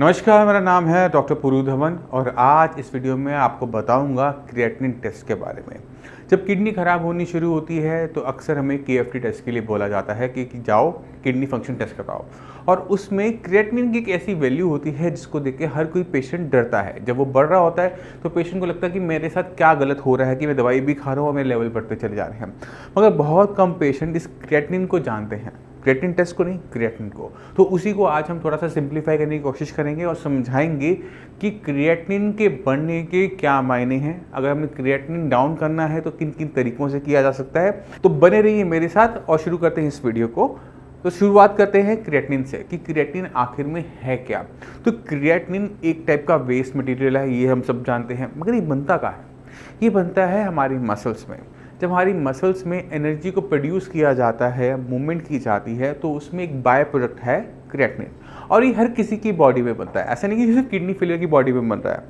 नमस्कार, मेरा नाम है डॉक्टर पुरू धवन और आज इस वीडियो में आपको बताऊंगा क्रिएटिनिन टेस्ट के बारे में। जब किडनी खराब होनी शुरू होती है तो अक्सर हमें केएफटी टेस्ट के लिए बोला जाता है कि जाओ किडनी फंक्शन टेस्ट करवाओ, और उसमें क्रिएटिनिन की एक ऐसी वैल्यू होती है जिसको देख के हर कोई पेशेंट डरता है। जब वो बढ़ रहा होता है तो पेशेंट को लगता है कि मेरे साथ क्या गलत हो रहा है कि मैं दवाई भी खा रहा हूँ और मेरे लेवल बढ़ते चले जा रहे हैं। मगर बहुत कम पेशेंट इस क्रिएटिनिन को जानते हैं, क्रिएटिनिन टेस्ट को नहीं, क्रिएटिनिन को। तो उसी को आज हम थोड़ा सा सिंप्लीफाई करने की कोशिश करेंगे और समझाएंगे कि क्रिएटिनिन के बढ़ने के क्या मायने हैं, अगर हमें क्रिएटिनिन डाउन करना है तो किन किन तरीकों से किया जा सकता है। तो बने रहिए मेरे साथ और शुरू करते हैं इस वीडियो को। तो शुरुआत करते हैं क्रिएटिनिन से कि क्रिएटिनिन आखिर में है क्या। तो क्रिएटिनिन एक टाइप का वेस्ट मटेरियल है, ये हम सब जानते हैं, मगर ये बनता कहाँ है? ये बनता है हमारी मसल्स में। जब हमारी मसल्स में एनर्जी को प्रोड्यूस किया जाता है, मूवमेंट की जाती है, तो उसमें एक बाय प्रोडक्ट है क्रिएटिनिन, और ये हर किसी की बॉडी में बनता है। ऐसा नहीं कि सिर्फ किडनी फेलियर की बॉडी में बन रहा है,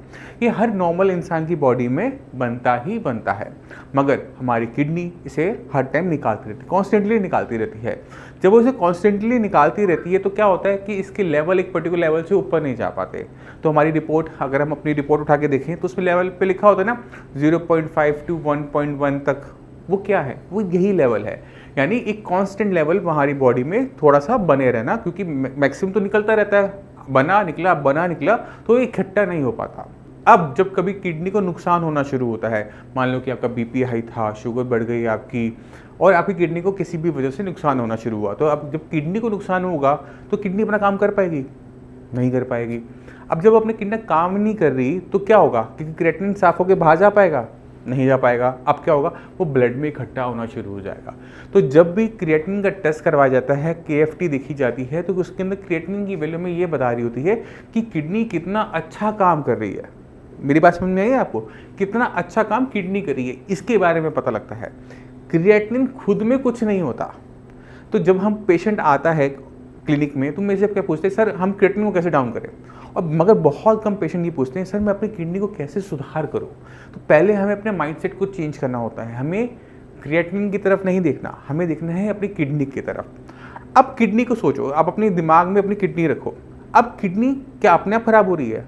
ये हर नॉर्मल इंसान की बॉडी में बनता ही बनता है। मगर हमारी किडनी इसे हर टाइम निकालती रहती है, कॉन्स्टेंटली निकालती रहती है। जब वो इसे कॉन्स्टेंटली निकालती रहती है तो क्या होता है कि इसके लेवल एक पर्टिकुलर लेवल से ऊपर नहीं जा पाते। तो हमारी रिपोर्ट, अगर हम अपनी रिपोर्ट उठा के देखें तो उसमें लेवल पे लिखा होता है ना 0.5 to 1.1 तक। वो क्या है? वो यही लेवल है, यानी एक कांस्टेंट लेवल हमारी बॉडी में थोड़ा सा बने रहना, क्योंकि मैक्सिमम तो निकलता रहता है, बना निकला तो ये इकट्ठा नहीं हो पाता। अब जब कभी किडनी को नुकसान होना शुरू होता है, मान लो कि आपका बीपी हाई था, शुगर बढ़ गई आपकी, और आपकी किडनी को किसी भी वजह से नुकसान होना शुरू हुआ, तो अब जब किडनी को नुकसान होगा तो किडनी अपना काम कर पाएगी? नहीं कर पाएगी। अब जब अपनी किडनी काम नहीं कर रही तो क्या होगा? क्योंकि क्रिएटिनिन साफ होकर बाहर जा पाएगा? नहीं जा पाएगा। अब क्या होगा? वो ब्लड में इकट्ठा होना शुरू हो जाएगा। तो जब भी क्रिएटिनिन का टेस्ट करवाया जाता है, केएफटी देखी जाती है, तो उसके अंदर क्रिएटिनिन की वैल्यू में ये बता रही होती है कि किडनी कितना अच्छा काम कर रही है। मेरी बात समझ में आई है आपको? कितना अच्छा काम किडनी कर रही है, इसके बारे में पता लगता है। क्रिएटिनिन खुद में कुछ नहीं होता। तो जब हम पेशेंट आता है क्लिनिक में तो मेरे से क्या पूछते हैं, सर हम क्रिएटिनिन को कैसे डाउन करें? और मगर बहुत कम पेशेंट ये पूछते हैं, सर मैं अपनी किडनी को कैसे सुधार करूं? तो पहले हमें अपने माइंडसेट को चेंज करना होता है। हमें क्रिएटिनिन की तरफ नहीं देखना, हमें देखना है अपनी किडनी की तरफ। अब किडनी को सोचो, आप अपने दिमाग में अपनी किडनी रखो। अब किडनी क्या अपने आप खराब हो रही है?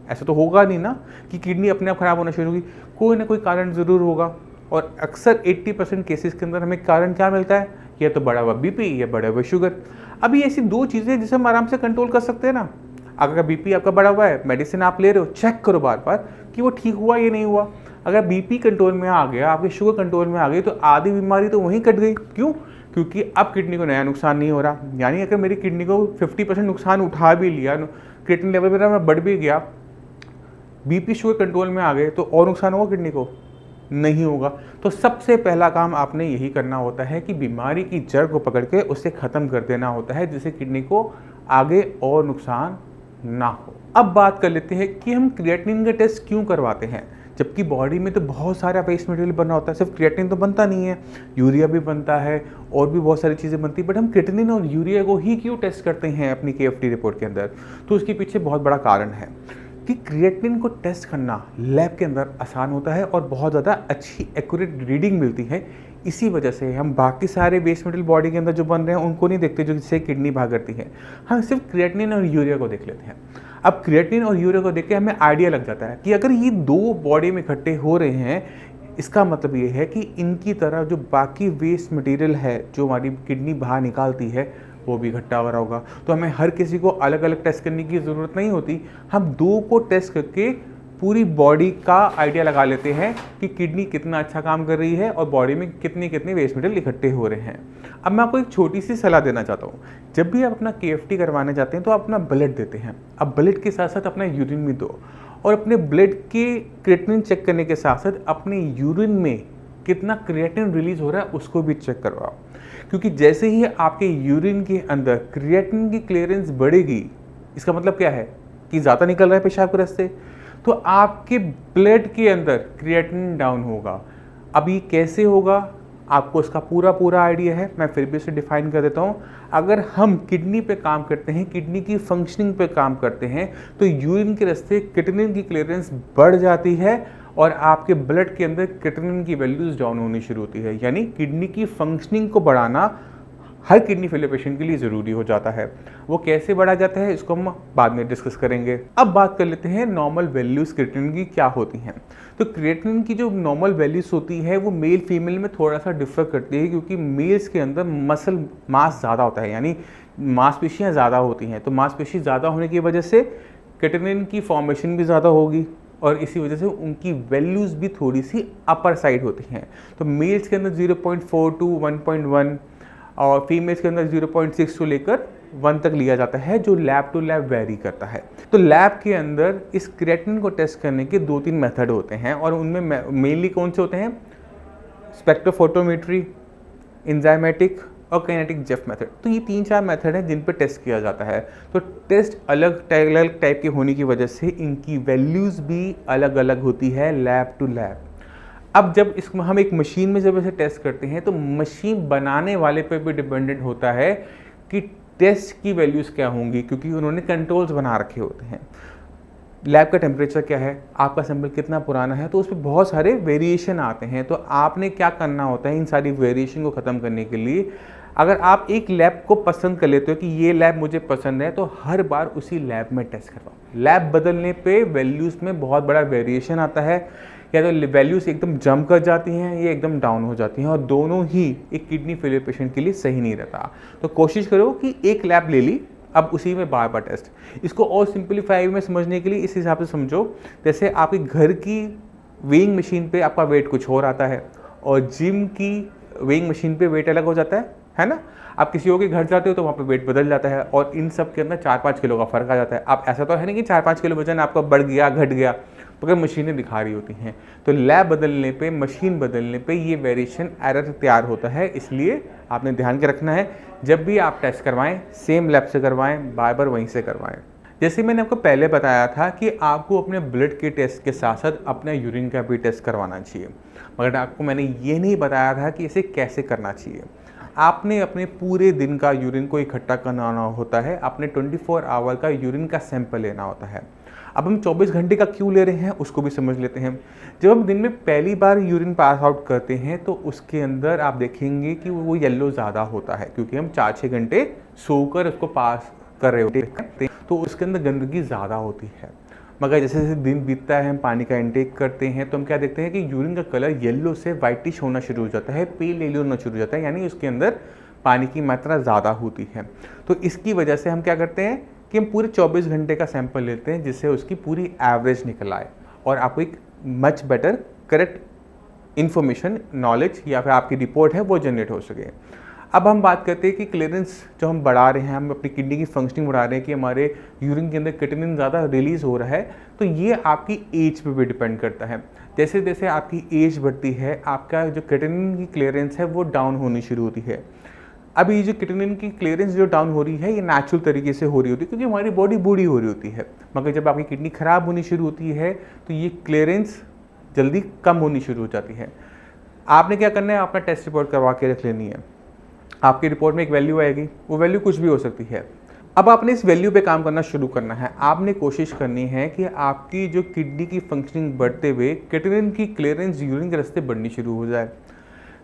ऐसा तो होगा नहीं ना कि किडनी अपने आप खराब होना शुरू होगी, कोई ना कोई कारण ज़रूर होगा। और अक्सर 80% केसेस के अंदर हमें कारण क्या मिलता है? या तो बढ़ा हुआ बीपी या बढ़ा हुआ शुगर। अभी ऐसी दो चीज़ें जिसे हम आराम से कंट्रोल कर सकते हैं ना। अगर बीपी आपका बढ़ा हुआ है, मेडिसिन आप ले रहे हो, चेक करो बार बार कि वो ठीक हुआ या नहीं हुआ। अगर बीपी कंट्रोल में आ गया, आपकी शुगर कंट्रोल में आ गई, तो आधी बीमारी तो वहीं कट गई। क्यों? क्योंकि अब किडनी को नया नुकसान नहीं हो रहा। यानी अगर मेरी किडनी को 50% नुकसान उठा भी लिया, क्रिएटिनिन लेवल मेरा बढ़ भी गया, बीपी शुगर कंट्रोल में आ गए, तो और नुकसान होगा किडनी को? नहीं होगा। तो सबसे पहला काम आपने यही करना होता है कि बीमारी की जड़ को पकड़ के उसे ख़त्म कर देना होता है, जिससे किडनी को आगे और नुकसान ना हो। अब बात कर लेते हैं कि हम क्रिएटिनिन का टेस्ट क्यों करवाते हैं, जबकि बॉडी में तो बहुत सारा वेस्ट मटेरियल बना होता है। सिर्फ क्रिएटिनिन तो बनता नहीं है, यूरिया भी बनता है और भी बहुत सारी चीज़ें बनती है, बट हम क्रिएटिनिन और यूरिया को ही क्यों टेस्ट करते हैं अपनी केएफटी रिपोर्ट के अंदर? तो उसके पीछे बहुत बड़ा कारण है कि क्रिएटिनिन को टेस्ट करना लैब के अंदर आसान होता है और बहुत ज़्यादा अच्छी एक्यूरेट रीडिंग मिलती है। इसी वजह से हम बाकी सारे वेस्ट मटेरियल बॉडी के अंदर जो बन रहे हैं उनको नहीं देखते, जो जिससे किडनी भाग करती है। हम सिर्फ क्रिएटिनिन और यूरिया को देख लेते हैं। अब क्रिएटिनिन और यूरिया को देख के हमें आइडिया लग जाता है कि अगर ये दो बॉडी में इकट्ठे हो रहे हैं, इसका मतलब ये है कि इनकी तरह जो बाकी वेस्ट मटेरियल है जो हमारी किडनी बाहर निकालती है, वो भी इकट्ठा हो रहा होगा। तो हमें हर किसी को अलग अलग टेस्ट करने की ज़रूरत नहीं होती, हम दो को टेस्ट करके पूरी बॉडी का आइडिया लगा लेते हैं कि किडनी कितना अच्छा काम कर रही है और बॉडी में कितने कितने वेस्ट मटेरियल इकट्ठे हो रहे हैं। अब मैं आपको एक छोटी सी सलाह देना चाहता हूँ। जब भी आप अपना केएफटी करवाने जाते हैं तो आप अपना ब्लड देते हैं, अब ब्लड के साथ साथ अपना यूरिन भी दो, और अपने ब्लड के क्रिएटिनिन चेक करने के साथ साथ अपने यूरिन में कितना क्रिएटिनिन रिलीज हो रहा है उसको भी चेक करवाओ। क्योंकि जैसे ही आपके यूरिन के अंदर क्रिएटिनिन की क्लियरेंस बढ़ेगी, इसका मतलब क्या है कि ज़्यादा निकल रहा है पेशाब के रास्ते, तो आपके ब्लड के अंदर क्रिएटिनिन डाउन होगा। अब ये कैसे होगा, आपको इसका पूरा आइडिया है, मैं फिर भी इसे डिफाइन कर देता हूँ। अगर हम किडनी पे काम करते हैं, किडनी की फंक्शनिंग पे काम करते हैं, तो यूरिन के रास्ते क्रिएटिनिन की क्लियरेंस बढ़ जाती है और आपके ब्लड के अंदर क्रिएटिनिन की वैल्यूज डाउन होनी शुरू होती है। यानी किडनी की फंक्शनिंग को बढ़ाना हर किडनी फेलियर पेशेंट के लिए ज़रूरी हो जाता है। वो कैसे बढ़ा जाता है इसको हम बाद में डिस्कस करेंगे। अब बात कर लेते हैं नॉर्मल वैल्यूज़ क्रिएटिनिन की क्या होती हैं। तो क्रिएटिनिन की जो नॉर्मल वैल्यूज़ होती है वो मेल फीमेल में थोड़ा सा डिफर करती है, क्योंकि मेल्स के अंदर मसल मास ज़्यादा होता है, यानी मांसपेशियाँ ज़्यादा होती हैं। तो मांसपेशी ज़्यादा होने की वजह से क्रिएटिनिन की फॉर्मेशन भी ज़्यादा होगी और इसी वजह से उनकी वैल्यूज़ भी थोड़ी सी अपर साइड होती हैं। तो मेल्स के अंदर 0.4 टू 1.1 और फीमेल्स के अंदर 0.6 से लेकर 1 तक लिया जाता है, जो लैब टू लैब वेरी करता है। तो लैब के अंदर इस क्रिएटिनिन को टेस्ट करने के 2-3 मेथड होते हैं और उनमें मेनली कौन से होते हैं? स्पेक्ट्रोफोटोमेट्री, एंजाइमेटिक और काइनेटिक जेफ मेथड। तो ये 3-4 मेथड हैं जिन पर टेस्ट किया जाता है। तो टेस्ट अलग टाइप के होने की वजह से इनकी वैल्यूज़ भी अलग अलग होती है लैब टू लैब। अब जब इसको हम एक मशीन में जब इसे टेस्ट करते हैं तो मशीन बनाने वाले पे भी डिपेंडेंट होता है कि टेस्ट की वैल्यूज़ क्या होंगी, क्योंकि उन्होंने कंट्रोल्स बना रखे होते हैं। लैब का टेम्परेचर क्या है, आपका सैंपल कितना पुराना है, तो उस पर बहुत सारे वेरिएशन आते हैं। तो आपने क्या करना होता है इन सारी वेरिएशन को ख़त्म करने के लिए? अगर आप एक लैब को पसंद कर लेते हो कि ये लैब मुझे पसंद है, तो हर बार उसी लैब में टेस्ट करवाओ। लैब बदलने पे वैल्यूज़ में बहुत बड़ा वेरिएशन आता है, या तो वैल्यूज़ एकदम जंप कर जाती हैं या एकदम डाउन हो जाती हैं, और दोनों ही एक किडनी फेलियर पेशेंट के लिए सही नहीं रहता। तो कोशिश करो कि एक लैब ले ली, अब उसी में बार बार टेस्ट। इसको और सिंपलीफाई में समझने के लिए इस हिसाब से समझो, जैसे आपके घर की वेइंग मशीन पे आपका वेट कुछ और आता है और जिम की वेइंग मशीन पे वेट अलग हो जाता है ना? आप किसी और के घर जाते हो तो वहाँ पे वेट बदल जाता है और इन सब के अंदर 4-5 किलो का फ़र्क आ जाता है। आप ऐसा तो है नहीं कि 4-5 किलो वजन आपका बढ़ गया घट गया, मगर मशीनें दिखा रही होती हैं। तो लैब बदलने पे, मशीन बदलने पे ये वेरिएशन एरर तैयार होता है। इसलिए आपने ध्यान के रखना है, जब भी आप टेस्ट करवाएं सेम लैब से करवाएं, बार बार वहीं से करवाएं। जैसे मैंने आपको पहले बताया था कि आपको अपने ब्लड के टेस्ट के साथ साथ अपना यूरिन का भी टेस्ट करवाना चाहिए, मगर आपको मैंने ये नहीं बताया था कि इसे कैसे करना चाहिए। आपने अपने पूरे दिन का यूरिन को इकट्ठा करना होता है, अपने 24 आवर का यूरिन का सैंपल लेना होता है। अब हम 24 घंटे का क्यों ले रहे हैं उसको भी समझ लेते हैं। जब हम दिन में पहली बार यूरिन पास आउट करते हैं तो उसके अंदर आप देखेंगे कि वो येलो ज़्यादा होता है, क्योंकि हम 4-6 घंटे सोकर उसको पास कर रहे होते हैं, तो उसके अंदर गंदगी ज़्यादा होती है। मगर जैसे जैसे दिन बीतता है, हम पानी का इंटेक करते हैं, तो हम क्या देखते हैं कि यूरिन का कलर येलो से वाइटिश होना शुरू हो जाता है, पेल येलो होना शुरू हो जाता है, यानी उसके अंदर पानी की मात्रा ज़्यादा होती है। तो इसकी वजह से हम क्या करते हैं कि हम पूरे 24 घंटे का सैंपल लेते हैं, जिससे उसकी पूरी एवरेज निकल आए और आपको एक much better correct information, knowledge या फिर आपकी रिपोर्ट है वो जनरेट हो सके। अब हम बात करते हैं कि क्लियरेंस जो हम बढ़ा रहे हैं, हम अपनी किडनी की फंक्शनिंग बढ़ा रहे हैं कि हमारे यूरिन के अंदर क्रिएटिनिन ज़्यादा रिलीज़ हो रहा है, तो ये आपकी एज पे भी डिपेंड करता है। जैसे जैसे आपकी एज बढ़ती है, आपका जो क्रिएटिनिन की क्लियरेंस है वो डाउन होनी शुरू होती है। अब ये जो क्रिएटिनिन की क्लियरेंस जो डाउन हो रही है, ये नेचुरल तरीके से हो रही होती है, क्योंकि हमारी बॉडी बूढ़ी हो रही होती है। मगर जब आपकी किडनी ख़राब होनी शुरू होती है तो ये क्लियरेंस जल्दी कम होनी शुरू हो जाती है। आपने क्या करना है, अपना टेस्ट रिपोर्ट करवा के रख लेनी है। आपकी रिपोर्ट में एक वैल्यू आएगी, वो वैल्यू कुछ भी हो सकती है। अब आपने इस वैल्यू पे काम करना शुरू करना है। आपने कोशिश करनी है कि आपकी जो किडनी की फंक्शनिंग बढ़ते हुए क्रिएटिनिन की क्लियरेंस यूरिन के रास्ते बढ़नी शुरू हो जाए।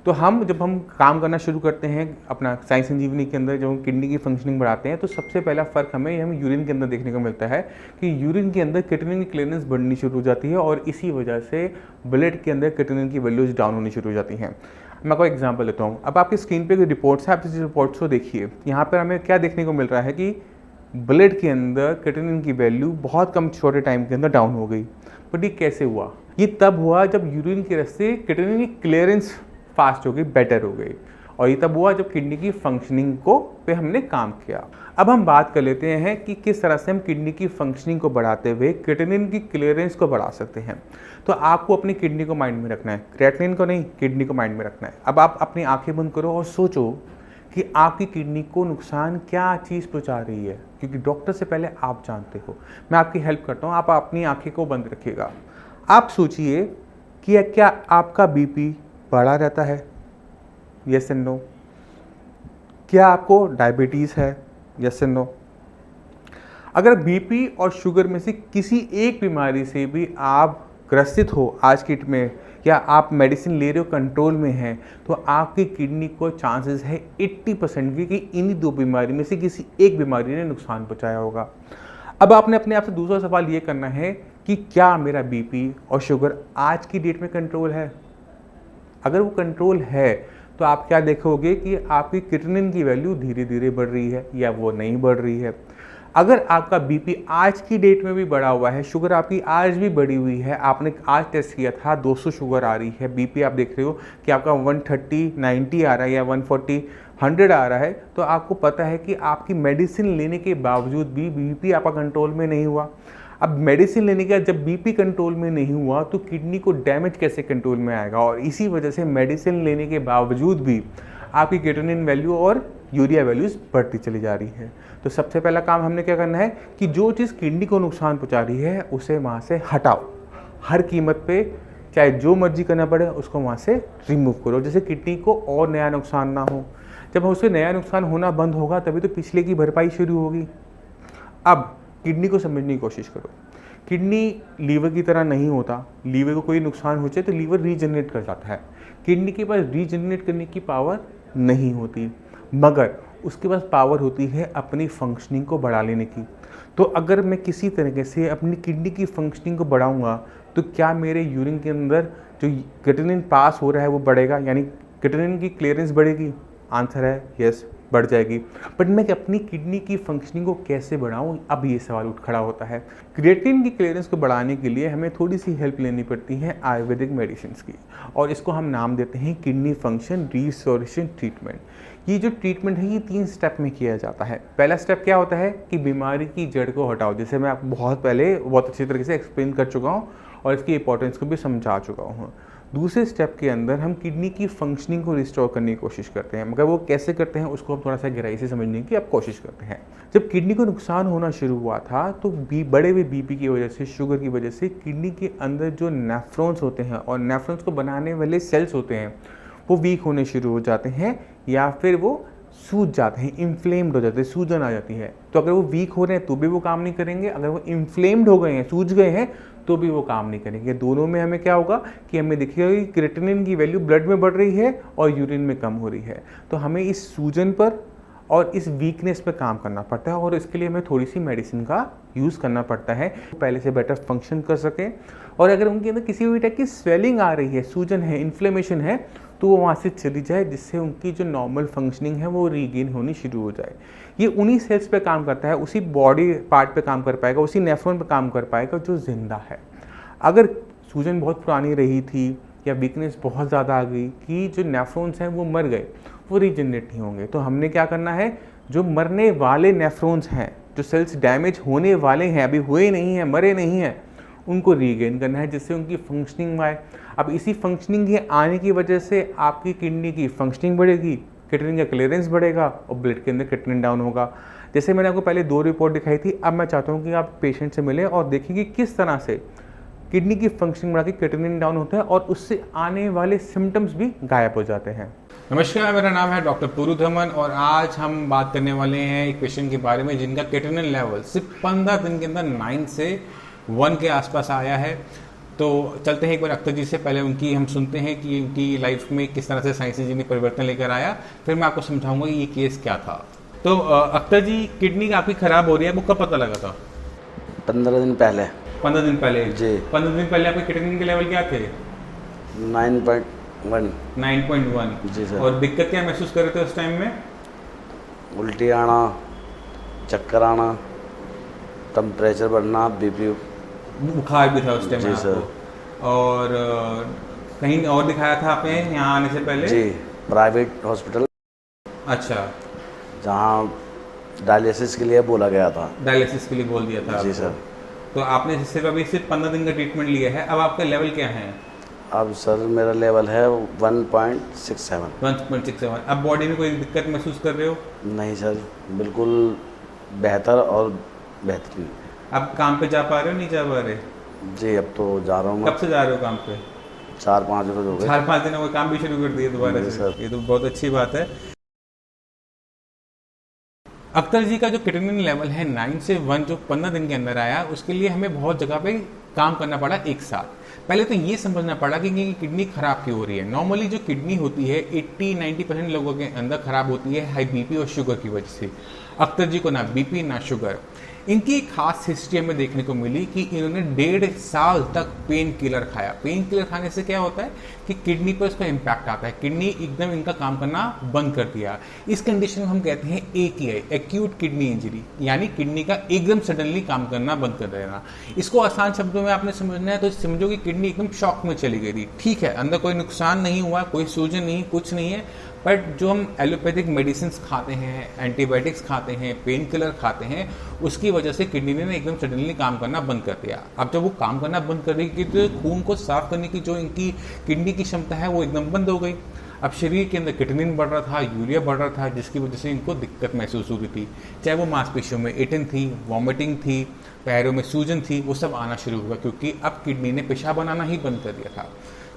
तो जब हम काम करना शुरू करते हैं अपना साई संजीवनी के अंदर, जब हम किडनी की फंक्शनिंग बढ़ाते हैं, तो सबसे पहला फ़र्क हमें यूरिन के अंदर देखने को मिलता है कि यूरिन के अंदर क्रिएटिनिन की क्लियरेंस बढ़नी शुरू हो जाती है और इसी वजह से ब्लड के अंदर क्रिएटिनिन की वैल्यूज़ डाउन होनी शुरू हो जाती हैं। मैं आपको एग्जांपल लेता हूँ। अब आपकी स्क्रीन पे रिपोर्ट्स है, आप इस रिपोर्ट्स को देखिए। यहाँ पर हमें क्या देखने को मिल रहा है कि ब्लड के अंदर क्रिएटिनिन की वैल्यू बहुत कम छोटे टाइम के अंदर डाउन हो गई। बट ये कैसे हुआ? ये तब हुआ जब यूरिन के रास्ते क्रिएटिनिन की क्लियरेंस फास्ट हो गई, बेटर हो गई, और ये तब हुआ जब किडनी की फंक्शनिंग को पे हमने काम किया। अब हम बात कर लेते हैं कि किस तरह से हम किडनी की फंक्शनिंग को बढ़ाते हुए क्रिएटिनिन की क्लियरेंस को बढ़ा सकते हैं। तो आपको अपनी किडनी को माइंड में रखना है, क्रिएटिनिन को नहीं, किडनी को माइंड में रखना है। अब आप अपनी आंखें बंद करो और सोचो कि आपकी किडनी को नुकसान क्या चीज़ पहुंचा रही है, क्योंकि डॉक्टर से पहले आप जानते हो। मैं आपकी हेल्प करता हूँ, आप अपनी आंखें को बंद रखिएगा। आप सोचिए कि क्या आपका बीपी बढ़ा रहता है? Yes and no. क्या आपको डायबिटीज़ है? Yes and no. अगर बीपी और शुगर में से किसी एक बीमारी से भी आप ग्रसित हो आज की डेट में, या आप मेडिसिन ले रहे हो कंट्रोल में हैं, तो आपकी किडनी को चांसेस है 80% की कि इन्हीं 2 बीमारी में से किसी एक बीमारी ने नुकसान पहुंचाया होगा। अब आपने अपने आप से दूसरा सवाल ये करना है कि क्या मेरा बीपी और शुगर आज की डेट में कंट्रोल है? अगर वो कंट्रोल है तो आप क्या देखोगे कि आपकी क्रिएटिनिन की वैल्यू धीरे धीरे बढ़ रही है या वो नहीं बढ़ रही है। अगर आपका बीपी आज की डेट में भी बढ़ा हुआ है, शुगर आपकी आज भी बढ़ी हुई है, आपने आज टेस्ट किया था 200 शुगर आ रही है, बीपी आप देख रहे हो कि आपका 130 90 आ रहा है या 140 100 आ रहा है, तो आपको पता है कि आपकी मेडिसिन लेने के बावजूद भी बीपी आपका कंट्रोल में नहीं हुआ। अब मेडिसिन लेने के बाद जब बीपी कंट्रोल में नहीं हुआ तो किडनी को डैमेज कैसे कंट्रोल में आएगा, और इसी वजह से मेडिसिन लेने के बावजूद भी आपकी क्रिएटिनिन वैल्यू और यूरिया वैल्यूज़ बढ़ती चली जा रही है। तो सबसे पहला काम हमने क्या करना है कि जो चीज़ किडनी को नुकसान पहुंचा रही है उसे वहाँ से हटाओ, हर कीमत पे, चाहे जो मर्जी करना पड़े उसको वहाँ से रिमूव करो, जैसे किडनी को और नया नुकसान ना हो। जब उसे नया नुकसान होना बंद होगा तभी तो पिछले की भरपाई शुरू होगी। अब किडनी को समझने की कोशिश करो, किडनी लीवर की तरह नहीं होता। लीवर को कोई नुकसान हो जाए तो लीवर रीजनरेट कर जाता है, किडनी के पास रीजनरेट करने की पावर नहीं होती, मगर उसके पास पावर होती है अपनी फंक्शनिंग को बढ़ा लेने की। तो अगर मैं किसी तरीके से अपनी किडनी की फंक्शनिंग को बढ़ाऊंगा तो क्या मेरे यूरिन के अंदर जो क्रिएटिनिन पास हो रहा है वो बढ़ेगा, यानी क्रिएटिनिन की क्लियरेंस बढ़ेगी? आंसर है यस, बढ़ जाएगी। बट मैं अपनी किडनी की फंक्शनिंग को कैसे बढ़ाऊं, अब ये सवाल उठ खड़ा होता है। क्रिएटिनिन की क्लियरेंस को बढ़ाने के लिए हमें थोड़ी सी हेल्प लेनी पड़ती है आयुर्वेदिक मेडिसिन की, और इसको हम नाम देते हैं किडनी फंक्शन रिस्टोरेशन ट्रीटमेंट। ये जो ट्रीटमेंट है ये 3 स्टेप में किया जाता है। पहला स्टेप क्या होता है कि बीमारी की जड़ को हटाओ, जैसे मैं आपको बहुत पहले बहुत अच्छी तरीके से एक्सप्लेन कर चुका हूँ और इसकी इंपॉर्टेंस को भी समझा चुका हूँ। दूसरे स्टेप के अंदर हम किडनी की फंक्शनिंग को रिस्टोर करने की कोशिश करते हैं, मगर वो कैसे करते हैं उसको हम थोड़ा सा गहराई से समझने की अब कोशिश करते हैं। जब किडनी को नुकसान होना शुरू हुआ था तो बड़े हुए बीपी की वजह से, शुगर की वजह से किडनी के अंदर जो नेफ्रॉन्स होते हैं और नेफ्रॉन्स को बनाने वाले सेल्स होते हैं वो वीक होने शुरू हो जाते हैं या फिर वो सूज जाते हैं, इन्फ्लेम्ड हो जाते हैं, सूजन आ जाती है। तो अगर वो वीक हो रहे हैं तो भी वो काम नहीं करेंगे, अगर वो इन्फ्लेम्ड हो गए हैं, सूज गए हैं, तो भी वो काम नहीं करेंगे। दोनों में हमें क्या होगा कि हमें देखिएगा कि क्रिएटिनिन की वैल्यू ब्लड में बढ़ रही है और यूरिन में कम हो रही है। तो हमें इस सूजन पर और इस वीकनेस पे काम करना पड़ता है, और इसके लिए हमें थोड़ी सी मेडिसिन का यूज़ करना पड़ता है पहले से बेटर फंक्शन कर सकें। और अगर उनके अंदर किसी भी टाइप की स्वेलिंग आ रही है, सूजन है, इन्फ्लेमेशन है, तो वो वहाँ से चली जाए, जिससे उनकी जो नॉर्मल फंक्शनिंग है वो रीगेन होनी शुरू हो जाए। ये उन्हीं सेल्स पे काम करता है, उसी बॉडी पार्ट पे काम कर पाएगा, उसी नेफ्रॉन पे काम कर पाएगा जो जिंदा है। अगर सूजन बहुत पुरानी रही थी या वीकनेस बहुत ज़्यादा आ गई कि जो नेफ्रॉन्स हैं वो मर गए, वो रीजनरेट नहीं होंगे, तो हमने क्या करना है, जो मरने वाले नेफ्रॉन्स हैं, जो सेल्स डैमेज होने वाले हैं, अभी हुए नहीं हैं, मरे नहीं हैं, उनको रीगेन करना है, जिससे उनकी फंक्शनिंग आए। अब इसी फंक्शनिंग के आने की वजह से आपकी किडनी की फंक्शनिंग बढ़ेगी, क्रिएटिनिन का क्लियरेंस बढ़ेगा और ब्लड के अंदर क्रिएटिनिन डाउन होगा। जैसे मैंने आपको पहले 2 रिपोर्ट दिखाई थी, अब मैं चाहता हूँ कि आप पेशेंट से मिलें और देखें कि किस तरह से किडनी की फंक्शनिंग बढ़ा के क्रिएटिनिन डाउन होता है और उससे आने वाले सिम्टम्स भी गायब हो जाते हैं। नमस्कार, मेरा नाम है डॉक्टर पुरुधमन और आज हम बात करने वाले हैं एक पेशेंट के बारे में जिनका क्रिएटिनिन लेवल सिर्फ 15 दिन के अंदर 9 से 1 के आसपास आया है। तो चलते हैं एक बार अख्तर जी से, पहले उनकी हम सुनते हैं कि उनकी लाइफ में किस तरह से साइंस इंजीनियरिंग परिवर्तन लेकर आया, फिर मैं आपको समझाऊंगा कि ये केस क्या था। तो अख्तर जी, किडनी आपकी खराब हो रही है, वो कब पता लगा था? 15 दिन पहले। 15 दिन पहले जी। 15 दिन पहले आपके क्रिएटिनिन के लेवल क्या थे? 9.1। 9.1 जी सर। और दिक्कत क्या महसूस कर रहे थे उस टाइम में? उल्टी आना, चक्कर आना, टेम्परेचर बढ़ना, बीपी, बुखार भी था उस टाइम में जी सर। आपको? और कहीं और दिखाया था आपने यहाँ आने से पहले? जी, प्राइवेट हॉस्पिटल। अच्छा, जहाँ डायलिसिस के लिए बोला गया था। डायलिसिस के लिए बोल दिया था जी आपको। सर। तो आपने सिर्फ 15 दिन का ट्रीटमेंट लिया है, अब आपका लेवल क्या है? अब सर मेरा लेवल है 1.67। 1.67। अब बॉडी में कोई दिक्कत महसूस कर रहे हो? नहीं सर, बिल्कुल बेहतर और बेहतरीन। अब काम पे जा पा रहे हो, नहीं जा पा रहे? जी, अब तो जा रहा हूँ। कब से जा रहे हो काम पे? 4-5 रोज हो गए। 4-5 दिन हो गए, काम भी शुरू कर दिए दोबारा से? सर। ये तो बहुत अच्छी बात है। अख्तर जी का जो क्रिएटिनिन लेवल है 9 से 1 जो 15 दिन के अंदर आया, उसके लिए हमें बहुत जगह पे काम करना पड़ा एक साथ। पहले तो ये समझना पड़ा कि किडनी खराब क्यों हो रही है। नॉर्मली जो किडनी होती है 80-90% लोगों के अंदर खराब होती है हाई बीपी और शुगर की वजह से। अख्तर जी को ना बीपी ना शुगर। इनकी एक खास हिस्ट्री हमें देखने को मिली कि इन्होंने 1.5 साल तक पेन किलर खाया। पेन किलर खाने से क्या होता है कि किडनी पर उसका इम्पैक्ट आता है, किडनी एकदम इनका काम करना बंद कर दिया। इस कंडीशन में हम कहते हैं AKI, एक्यूट किडनी इंजरी, यानी किडनी का एकदम सडनली काम करना बंद कर देना। इसको आसान शब्दों में आपने समझना है तो समझो कि किडनी एकदम शॉक में चली गई थी। ठीक है, अंदर कोई नुकसान नहीं हुआ, कोई सूजन नहीं, कुछ नहीं है, बट जो हम एलोपैथिक मेडिसिन खाते हैं, एंटीबायोटिक्स खाते हैं, पेन किलर खाते हैं, उसकी वजह से किडनी ने एकदम सडनली काम करना बंद कर दिया। अब जब वो काम करना बंद कर देगी तो खून को साफ करने की जो इनकी किडनी की क्षमता है वो एकदम बंद हो गई। अब शरीर के अंदर किटनिन बढ़ रहा था, यूरिया बढ़ रहा था, जिसकी वजह से इनको दिक्कत महसूस हो रही थी। चाहे वो मांसपेशियों में एटन थी, वॉमिटिंग थी, पैरों में सूजन थी, वो सब आना शुरू हुआ क्योंकि अब किडनी ने पेशाब बनाना ही बंद कर दिया था।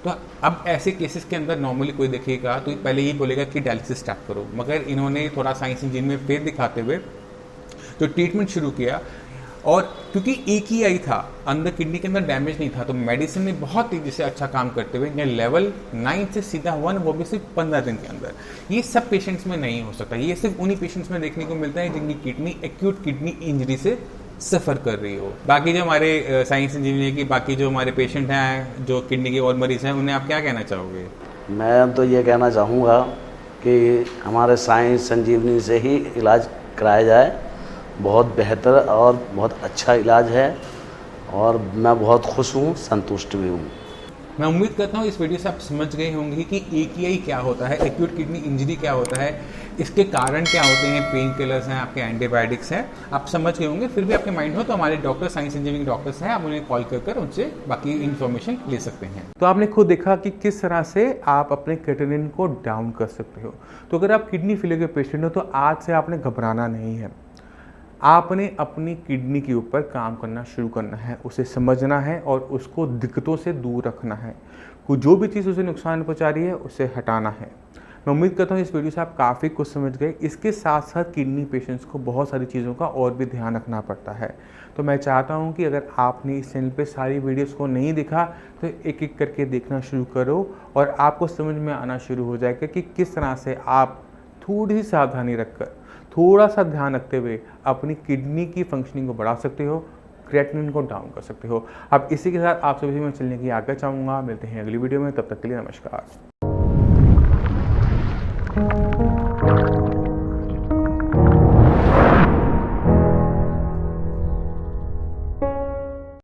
तो अब ऐसे केसेस के अंदर नॉर्मली कोई देखेगा तो पहले ही बोलेगा कि डायलिसिस स्टार्ट करो, मगर इन्होंने थोड़ा साइंस इंजन में फेथ दिखाते हुए जो ट्रीटमेंट शुरू किया, और क्योंकि एक ही आई था, अंदर किडनी के अंदर डैमेज नहीं था, तो मेडिसिन ने बहुत तेजी से अच्छा काम करते हुए लेवल 9 से सीधा 1, वो भी सिर्फ 15 दिन के अंदर। ये सब पेशेंट्स में नहीं हो सकता, ये सिर्फ उन्हीं पेशेंट्स में देखने को मिलता है जिनकी किडनी एक्यूट किडनी इंजरी से सफ़र कर रही हो। बाकी जो हमारे साइंस इंजीनियर की बाकी जो हमारे पेशेंट हैं जो किडनी के और मरीज हैं, उन्हें आप क्या कहना चाहोगे? मैं तो ये कहना चाहूँगा कि हमारे साइंस संजीवनी से ही इलाज कराया जाए। बहुत बेहतर और बहुत अच्छा इलाज है और मैं बहुत खुश हूँ, संतुष्ट भी हूँ। मैं उम्मीद करता हूँ इस वीडियो से आप समझ गए होंगे कि AKI क्या होता है, एक्यूट किडनी इंजरी क्या होता है, इसके कारण क्या होते हैं, पेन किलर्स हैं, आपके एंटीबायोटिक्स हैं, आप समझ गए होंगे। फिर भी आपके माइंड हो तो हमारे डॉक्टर, साइंस इंजीनियरिंग डॉक्टर्स हैं, आप उन्हें कॉल कर उनसे बाकी इन्फॉर्मेशन ले सकते हैं। तो आपने खुद देखा कि किस तरह से आप अपने क्रिएटिनिन को डाउन कर सकते हो। तो अगर आप किडनी फेलियर के पेशेंट हो तो आज से आपने घबराना नहीं है, आपने अपनी किडनी के ऊपर काम करना शुरू करना है, उसे समझना है और उसको दिक्कतों से दूर रखना है। जो भी चीज़ उसे नुकसान पहुंचा रही है उसे हटाना है। मैं उम्मीद करता हूँ इस वीडियो से आप काफ़ी कुछ समझ गए। इसके साथ साथ किडनी पेशेंट्स को बहुत सारी चीज़ों का और भी ध्यान रखना पड़ता है। तो मैं चाहता हूँ कि अगर आपने इस चैनल पे सारी वीडियोस को नहीं देखा तो एक एक करके देखना शुरू करो और आपको समझ में आना शुरू हो जाएगा कि किस तरह से आप थोड़ी सी सावधानी रखकर, थोड़ा सा ध्यान रखते हुए अपनी किडनी की फंक्शनिंग को बढ़ा सकते हो, क्रिएटिनिन को डाउन कर सकते हो। अब इसी के साथ आप सभी मैं चलने की आज्ञा चाहूँगा। मिलते हैं अगली वीडियो में, तब तक के लिए नमस्कार।